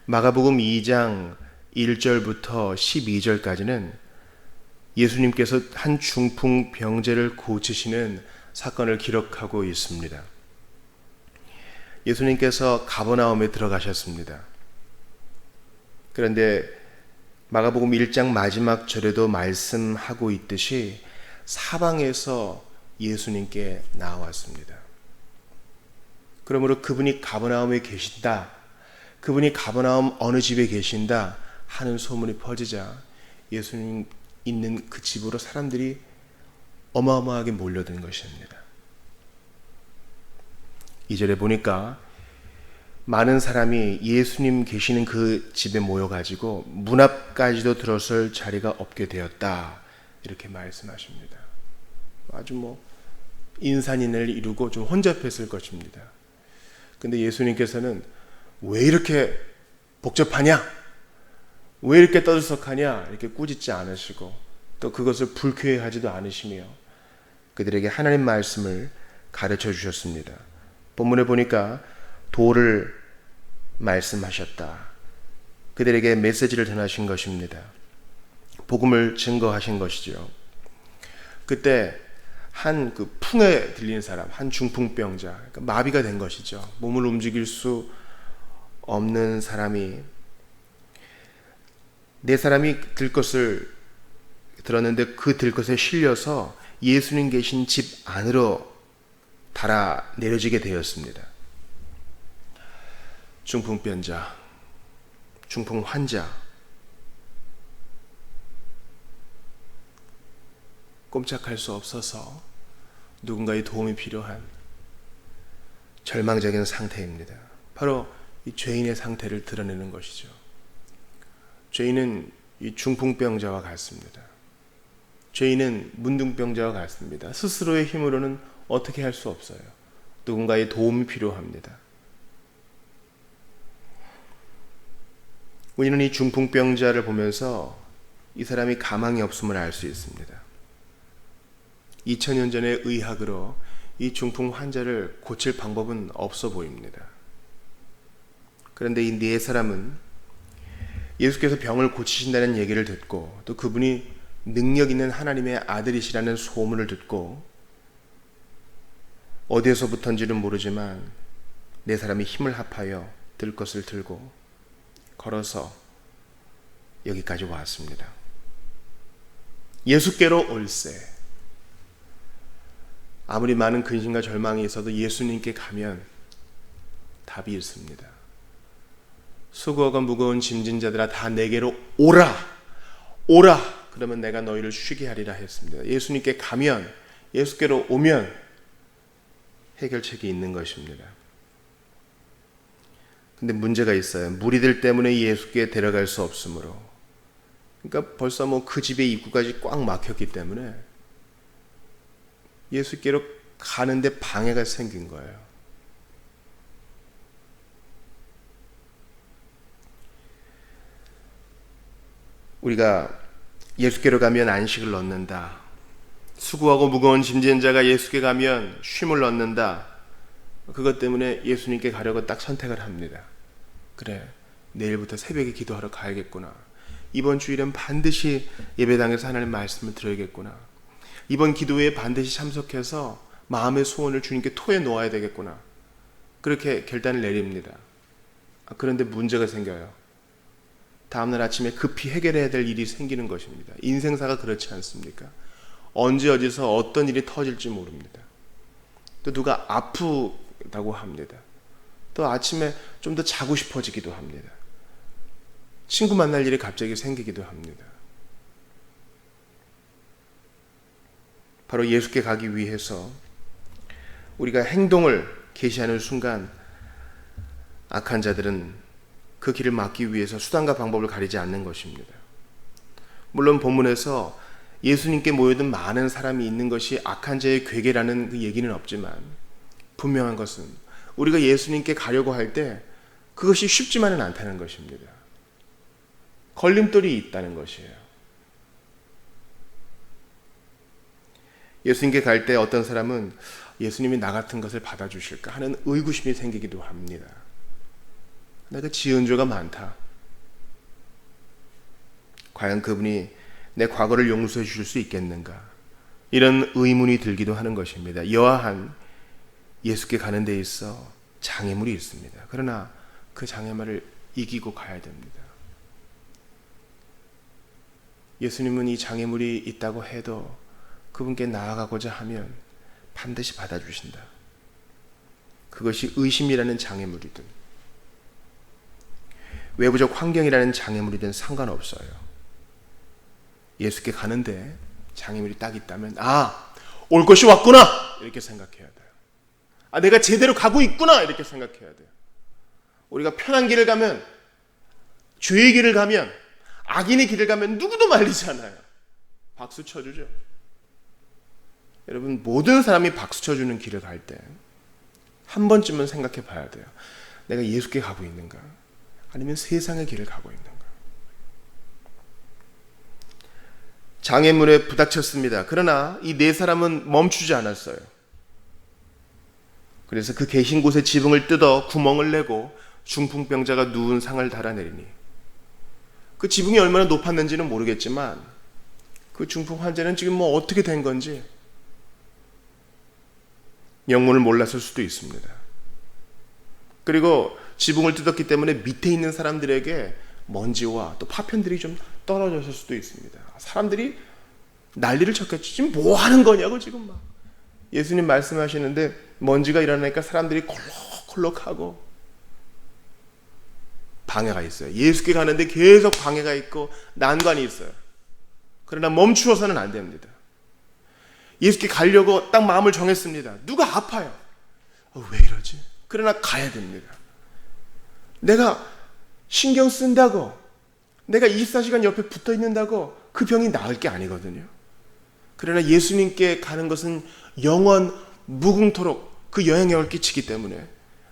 마가복음 2장 1절부터 12절까지는 예수님께서 한 중풍병자를 고치시는 사건을 기록하고 있습니다. 예수님께서 가버나움에 들어가셨습니다. 그런데 마가복음 1장 마지막 절에도 말씀하고 있듯이 사방에서 예수님께 나왔습니다. 그러므로 그분이 가버나움에 계신다, 그분이 가버나움 어느 집에 계신다 하는 소문이 퍼지자 예수님 있는 그 집으로 사람들이 어마어마하게 몰려든 것입니다. 2절에 보니까 많은 사람이 예수님 계시는 그 집에 모여가지고 문 앞까지도 들어설 자리가 없게 되었다, 이렇게 말씀하십니다. 아주 인산인해를 이루고 좀 혼잡했을 것입니다. 근데 예수님께서는 왜 이렇게 복잡하냐, 왜 이렇게 떠들썩하냐 이렇게 꾸짖지 않으시고 또 그것을 불쾌해하지도 않으시며 그들에게 하나님 말씀을 가르쳐 주셨습니다. 본문에 보니까 도를 말씀하셨다. 그들에게 메시지를 전하신 것입니다. 복음을 증거하신 것이죠. 그때 한 그 풍에 들린 사람, 한 중풍병자, 그러니까 마비가 된 것이죠. 몸을 움직일 수 없는 사람이 네 사람이 들것을 들었는데 그 들것에 실려서 예수님 계신 집 안으로 달아 내려지게 되었습니다. 중풍병자, 중풍 환자, 꼼짝할 수 없어서 누군가의 도움이 필요한 절망적인 상태입니다. 바로 이 죄인의 상태를 드러내는 것이죠. 죄인은 이 중풍병자와 같습니다. 죄인은 문둥병자와 같습니다. 스스로의 힘으로는 어떻게 할 수 없어요. 누군가의 도움이 필요합니다. 우리는 이 중풍병자를 보면서 이 사람이 가망이 없음을 알 수 있습니다. 2000년 전의 의학으로 이 중풍 환자를 고칠 방법은 없어 보입니다. 그런데 이 네 사람은 예수께서 병을 고치신다는 얘기를 듣고 또 그분이 능력 있는 하나님의 아들이시라는 소문을 듣고 어디에서부터인지는 모르지만 네 사람이 힘을 합하여 들 것을 들고 걸어서 여기까지 왔습니다. 예수께로 올세. 아무리 많은 근심과 절망이 있어도 예수님께 가면 답이 있습니다. 수고하고 무거운 짐진 자들아 다 내게로 오라, 오라, 그러면 내가 너희를 쉬게 하리라 했습니다. 예수님께 가면, 예수께로 오면 해결책이 있는 것입니다. 근데 문제가 있어요. 무리들 때문에 예수께 데려갈 수 없으므로, 그러니까 벌써 그 집의 입구까지 꽉 막혔기 때문에 예수께로 가는데 방해가 생긴 거예요. 우리가 예수께로 가면 안식을 얻는다, 수고하고 무거운 짐진 자가 예수께 가면 쉼을 얻는다, 그것 때문에 예수님께 가려고 딱 선택을 합니다. 그래, 내일부터 새벽에 기도하러 가야겠구나, 이번 주일은 반드시 예배당에서 하나님 말씀을 들어야겠구나, 이번 기도회에 반드시 참석해서 마음의 소원을 주님께 토해 놓아야 되겠구나, 그렇게 결단을 내립니다. 그런데 문제가 생겨요. 다음날 아침에 급히 해결해야 될 일이 생기는 것입니다. 인생사가 그렇지 않습니까? 언제 어디서 어떤 일이 터질지 모릅니다. 또 누가 아프다고 합니다. 또 아침에 좀 더 자고 싶어지기도 합니다. 친구 만날 일이 갑자기 생기기도 합니다. 바로 예수께 가기 위해서 우리가 행동을 개시하는 순간 악한 자들은 그 길을 막기 위해서 수단과 방법을 가리지 않는 것입니다. 물론 본문에서 예수님께 모여든 많은 사람이 있는 것이 악한 자의 괴계라는 그 얘기는 없지만 분명한 것은 우리가 예수님께 가려고 할 때 그것이 쉽지만은 않다는 것입니다. 걸림돌이 있다는 것이에요. 예수님께 갈 때 어떤 사람은 예수님이 나 같은 것을 받아주실까 하는 의구심이 생기기도 합니다. 내가 지은 죄가 많다. 과연 그분이 내 과거를 용서해 주실 수 있겠는가? 이런 의문이 들기도 하는 것입니다. 여하한 예수께 가는 데 있어 장애물이 있습니다. 그러나 그 장애물을 이기고 가야 됩니다. 예수님은 이 장애물이 있다고 해도 그분께 나아가고자 하면 반드시 받아주신다. 그것이 의심이라는 장애물이든 외부적 환경이라는 장애물이든 상관없어요. 예수께 가는데 장애물이 딱 있다면 올 것이 왔구나 이렇게 생각해야 돼요. 내가 제대로 가고 있구나 이렇게 생각해야 돼요. 우리가 편한 길을 가면, 죄의 길을 가면, 악인의 길을 가면 누구도 말리지 않아요. 박수 쳐주죠. 여러분, 모든 사람이 박수 쳐주는 길을 갈 때 한 번쯤은 생각해 봐야 돼요. 내가 예수께 가고 있는가? 아니면 세상의 길을 가고 있는가? 장애물에 부닥쳤습니다. 그러나 이 네 사람은 멈추지 않았어요. 그래서 그 계신 곳에 지붕을 뜯어 구멍을 내고 중풍병자가 누운 상을 달아내리니, 그 지붕이 얼마나 높았는지는 모르겠지만 그 중풍 환자는 지금 어떻게 된 건지 영문을 몰랐을 수도 있습니다. 그리고 지붕을 뜯었기 때문에 밑에 있는 사람들에게 먼지와 또 파편들이 좀 떨어졌을 수도 있습니다. 사람들이 난리를 쳤겠지. 지금 뭐 하는 거냐고 지금 막. 예수님 말씀하시는데 먼지가 일어나니까 사람들이 콜록콜록하고 방해가 있어요. 예수께 가는데 계속 방해가 있고 난관이 있어요. 그러나 멈추어서는 안 됩니다. 예수께 가려고 딱 마음을 정했습니다. 누가 아파요. 왜 이러지? 그러나 가야 됩니다. 내가 신경 쓴다고, 내가 24시간 옆에 붙어 있는다고 그 병이 나을 게 아니거든요. 그러나 예수님께 가는 것은 영원 무궁토록 그 영향력을 끼치기 때문에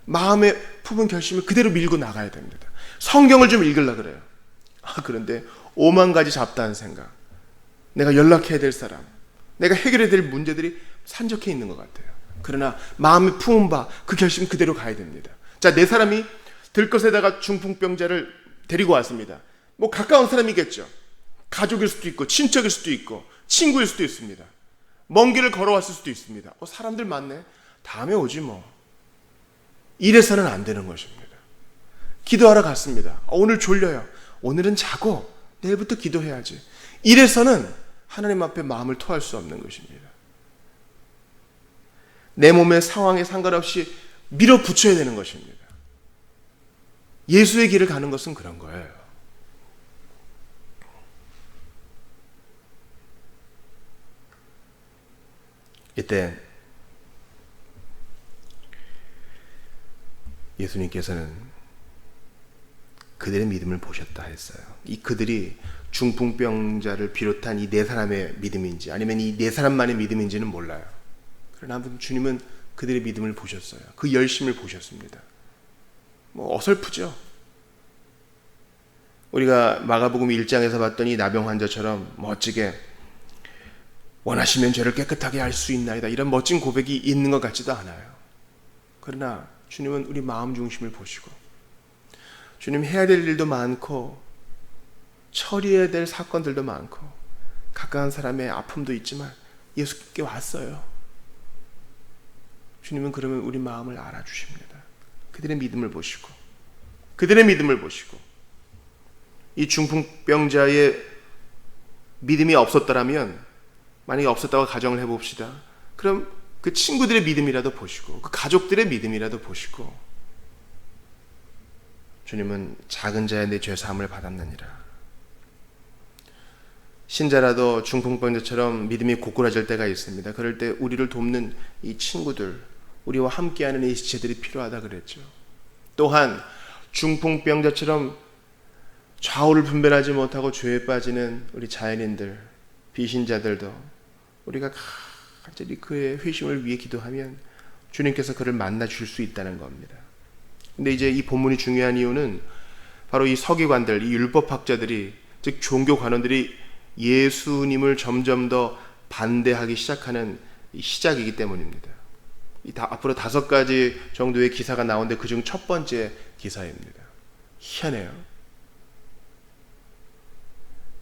마음에 품은 결심을 그대로 밀고 나가야 됩니다. 성경을 좀 읽으려고 그래요. 그런데 5만 가지 잡다한 생각, 내가 연락해야 될 사람, 내가 해결해야 될 문제들이 산적해 있는 것 같아요. 그러나 마음에 품은 바 그 결심 그대로 가야 됩니다. 자, 네 사람이 들것에다가 중풍병자를 데리고 왔습니다. 가까운 사람이겠죠. 가족일 수도 있고 친척일 수도 있고 친구일 수도 있습니다. 먼 길을 걸어왔을 수도 있습니다. 사람들 많네. 다음에 오지 뭐. 이래서는 안 되는 것입니다. 기도하러 갔습니다. 오늘 졸려요. 오늘은 자고 내일부터 기도해야지. 이래서는 하나님 앞에 마음을 토할 수 없는 것입니다. 내 몸의 상황에 상관없이 밀어붙여야 되는 것입니다. 예수의 길을 가는 것은 그런 거예요. 이때 예수님께서는 그들의 믿음을 보셨다 했어요. 이 그들이 중풍병자를 비롯한 이 네 사람의 믿음인지 아니면 이 네 사람만의 믿음인지는 몰라요. 그러나 주님은 그들의 믿음을 보셨어요. 그 열심을 보셨습니다. 어설프죠. 우리가 마가복음 1장에서 봤던 이 나병 환자처럼 멋지게 원하시면 죄를 깨끗하게 할 수 있나이다, 이런 멋진 고백이 있는 것 같지도 않아요. 그러나 주님은 우리 마음 중심을 보시고, 주님 해야 될 일도 많고 처리해야 될 사건들도 많고 가까운 사람의 아픔도 있지만 예수께 왔어요. 주님은 그러면 우리 마음을 알아주십니다. 그들의 믿음을 보시고, 이 중풍병자의 믿음이 없었더라면, 만약에 없었다고 가정을 해봅시다. 그럼 그 친구들의 믿음이라도 보시고, 그 가족들의 믿음이라도 보시고, 주님은 작은 자의 내 죄 사함을 받았느니라. 신자라도 중풍병자처럼 믿음이 고꾸라질 때가 있습니다. 그럴 때 우리를 돕는 이 친구들, 우리와 함께하는 이 지체들이 필요하다 그랬죠. 또한 중풍병자처럼 좌우를 분별하지 못하고 죄에 빠지는 우리 자연인들, 비신자들도 우리가 간절히 그의 회심을 위해 기도하면 주님께서 그를 만나 줄 수 있다는 겁니다. 근데 이제 이 본문이 중요한 이유는 바로 이 서기관들, 이 율법학자들이, 즉 종교 관원들이 예수님을 점점 더 반대하기 시작하는 이 시작이기 때문입니다. 앞으로 5가지 정도의 기사가 나오는데 그중 첫 번째 기사입니다. 희한해요.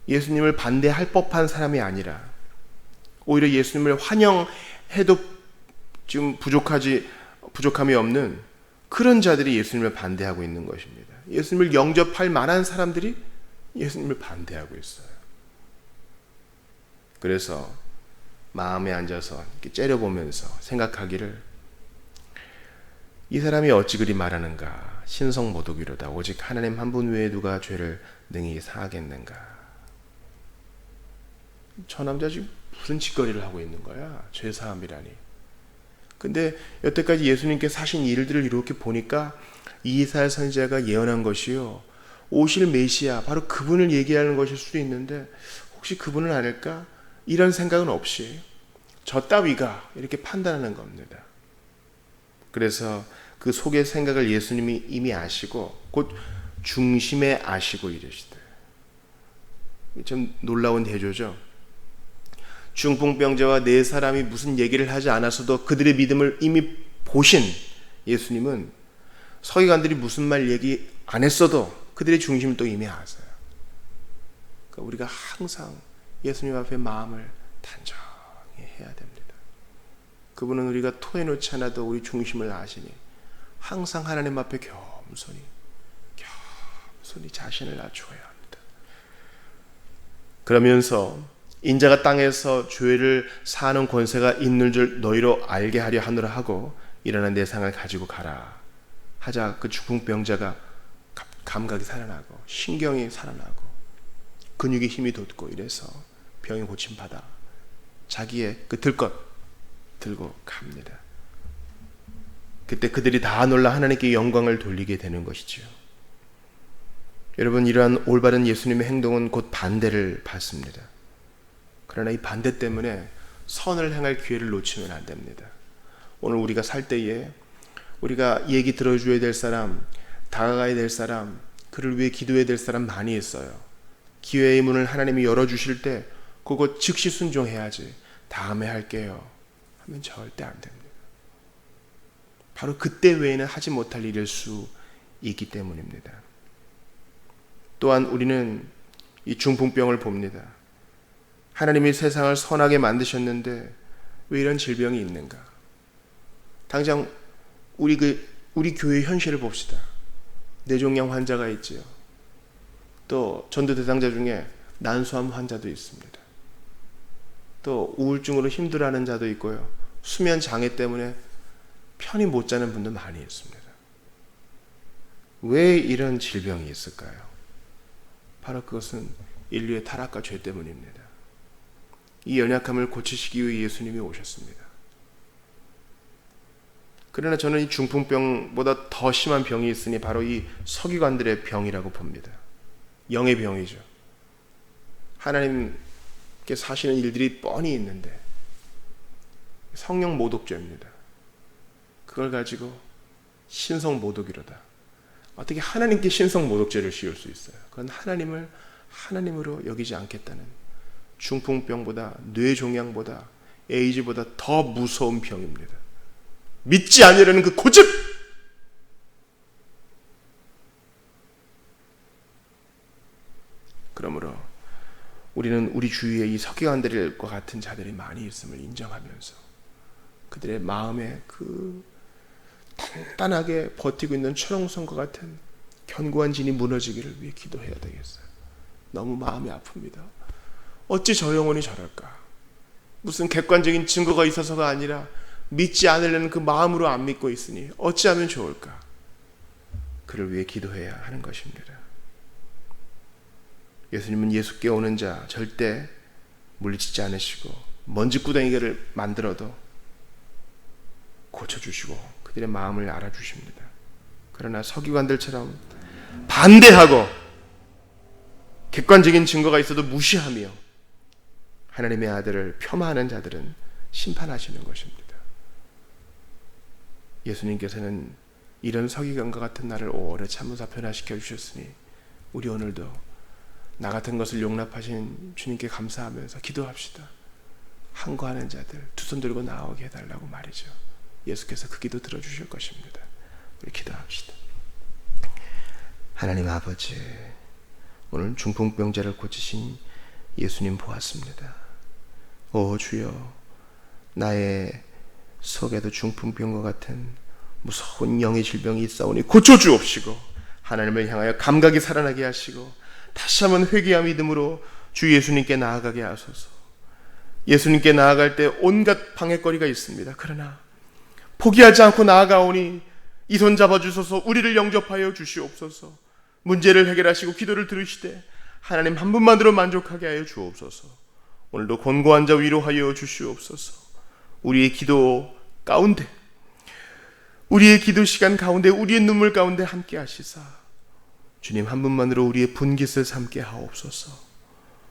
예수님을 반대할 법한 사람이 아니라 오히려 예수님을 환영해도 지금 부족함이 없는 그런 자들이 예수님을 반대하고 있는 것입니다. 예수님을 영접할 만한 사람들이 예수님을 반대하고 있어요. 그래서 마음에 앉아서 이렇게 째려보면서 생각하기를, 이 사람이 어찌 그리 말하는가? 신성모독이로다. 오직 하나님 한 분 외에 누가 죄를 능히 사하겠는가? 저 남자 지금 무슨 짓거리를 하고 있는 거야? 죄사함이라니. 근데 여태까지 예수님께서 하신 일들을 이렇게 보니까 이사야 선지자가 예언한 것이요, 오실 메시아, 바로 그분을 얘기하는 것일 수도 있는데 혹시 그분은 아닐까? 이런 생각은 없이 저 따위가 이렇게 판단하는 겁니다. 그래서 그 속의 생각을 예수님이 이미 아시고 곧 중심에 아시고 이러시대. 좀 놀라운 대조죠. 중풍병자와 네 사람이 무슨 얘기를 하지 않았어도 그들의 믿음을 이미 보신 예수님은 서기관들이 무슨 말 얘기 안 했어도 그들의 중심을 또 이미 아세요. 그러니까 우리가 항상 예수님 앞에 마음을 단정히 해야 됩니다. 그분은 우리가 토해놓지 않아도 우리 중심을 아시니 항상 하나님 앞에 겸손히 자신을 낮춰야 합니다. 그러면서 인자가 땅에서 죄를 사하는 권세가 있는 줄 너희로 알게 하려 하노라 하고 일어난 내 상을 가지고 가라 하자, 그 중풍병자가 감각이 살아나고 신경이 살아나고 근육에 힘이 돋고 이래서 병이 고침받아 자기의 그 들 것 들고 갑니다. 그때 그들이 다 놀라 하나님께 영광을 돌리게 되는 것이지요. 여러분, 이러한 올바른 예수님의 행동은 곧 반대를 받습니다. 그러나 이 반대 때문에 선을 행할 기회를 놓치면 안 됩니다. 오늘 우리가 살 때에 우리가 얘기 들어줘야 될 사람, 다가가야 될 사람, 그를 위해 기도해야 될 사람 많이 있어요. 기회의 문을 하나님이 열어주실 때 그거 즉시 순종해야지, 다음에 할게요 하면 절대 안 됩니다. 바로 그때 외에는 하지 못할 일일 수 있기 때문입니다. 또한 우리는 이 중풍병을 봅니다. 하나님이 세상을 선하게 만드셨는데 왜 이런 질병이 있는가? 당장 우리 교회의 현실을 봅시다. 뇌종양 환자가 있지요. 또 전도 대상자 중에 난소암 환자도 있습니다. 또 우울증으로 힘들어하는 자도 있고요. 수면 장애 때문에 편히 못 자는 분도 많이 있습니다. 왜 이런 질병이 있을까요? 바로 그것은 인류의 타락과 죄 때문입니다. 이 연약함을 고치시기 위해 예수님이 오셨습니다. 그러나 저는 이 중풍병보다 더 심한 병이 있으니 바로 이 서기관들의 병이라고 봅니다. 영의 병이죠. 하나님께서 하시는 일들이 뻔히 있는데 성령 모독죄입니다. 그걸 가지고 신성 모독이로다. 어떻게 하나님께 신성 모독죄를 씌울 수 있어요? 그건 하나님을 하나님으로 여기지 않겠다는, 중풍병보다, 뇌종양보다, 에이즈보다 더 무서운 병입니다. 믿지 않으려는 그 고집! 그러므로 우리는 우리 주위에 이 서기관들과 같은 자들이 많이 있음을 인정하면서 그들의 마음에 그 단단하게 버티고 있는 철옹성과 같은 견고한 진이 무너지기를 위해 기도해야 되겠어요. 너무 마음이 아픕니다. 어찌 저 영혼이 저럴까? 무슨 객관적인 증거가 있어서가 아니라 믿지 않으려는 그 마음으로 안 믿고 있으니 어찌하면 좋을까? 그를 위해 기도해야 하는 것입니다. 예수님은 예수께 오는 자 절대 물리치지 않으시고 먼지구덩이를 만들어도 고쳐주시고 그들의 마음을 알아주십니다. 그러나 서기관들처럼 반대하고 객관적인 증거가 있어도 무시하며 하나님의 아들을 폄하하는 자들은 심판하시는 것입니다. 예수님께서는 이런 서기관과 같은 나를 오래 참으사 변화시켜 주셨으니 우리 오늘도 나 같은 것을 용납하신 주님께 감사하면서 기도합시다. 항거하는 자들 두 손 들고 나오게 해달라고 말이죠. 예수께서 그 기도 들어주실 것입니다. 우리 기도합시다. 하나님 아버지, 오늘 중풍병자를 고치신 예수님 보았습니다. 오 주여, 나의 속에도 중풍병과 같은 무서운 영의 질병이 있사오니 고쳐주옵시고, 하나님을 향하여 감각이 살아나게 하시고 다시 한번 회개와 믿음으로 주 예수님께 나아가게 하소서. 예수님께 나아갈 때 온갖 방해거리가 있습니다. 그러나 포기하지 않고 나아가오니 이 손 잡아주소서. 우리를 영접하여 주시옵소서. 문제를 해결하시고 기도를 들으시되 하나님 한 분만으로 만족하게 하여 주옵소서. 오늘도 곤고한 자 위로하여 주시옵소서. 우리의 기도 가운데, 우리의 기도 시간 가운데, 우리의 눈물 가운데 함께 하시사 주님 한 분만으로 우리의 분깃을 삼게 하옵소서.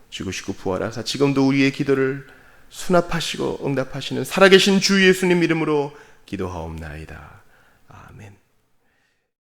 지구시구 부활하사 지금도 우리의 기도를 수납하시고 응답하시는 살아계신 주 예수님 이름으로 기도하옵나이다.